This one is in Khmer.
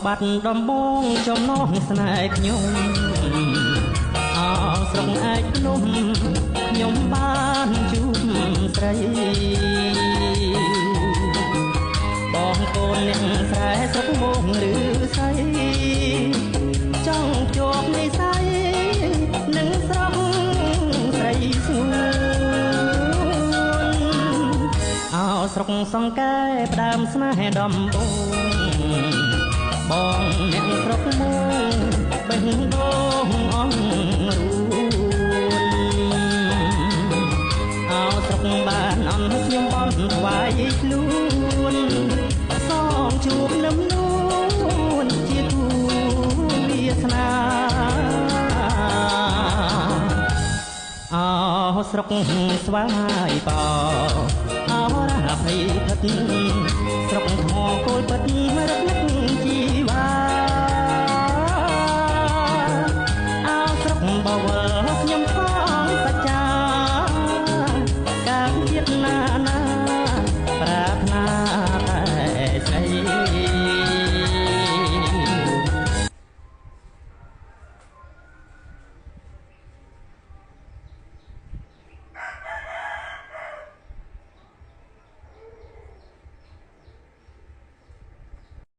បាត់ដំបងចំណងស្នេហ៍ខ្ញុំអោស្រុកឯកភ្នំខ្ញុំបានជួបស្រីបងកូនអ្នកស្រែស្រុកមកឬស្រីចង់ជួបនិស័យនឹងស្រុកស្រីស្ងួនអោស្រុកសង្កែផ្ដើមស្នេហ៍ដំបងបងអ្នកស្រុកមកបេះដូងអងរួនអោស្រុកបានអន់ខ្ញុំបន់ថ្វាយខ្លួនសងជួបនឹមនួនជាគូវាសនាអោស្រុកស្វាយបោអោរ៉ាភ័យផិតស្រុកថ្មគោលពិតរត់នឹកជា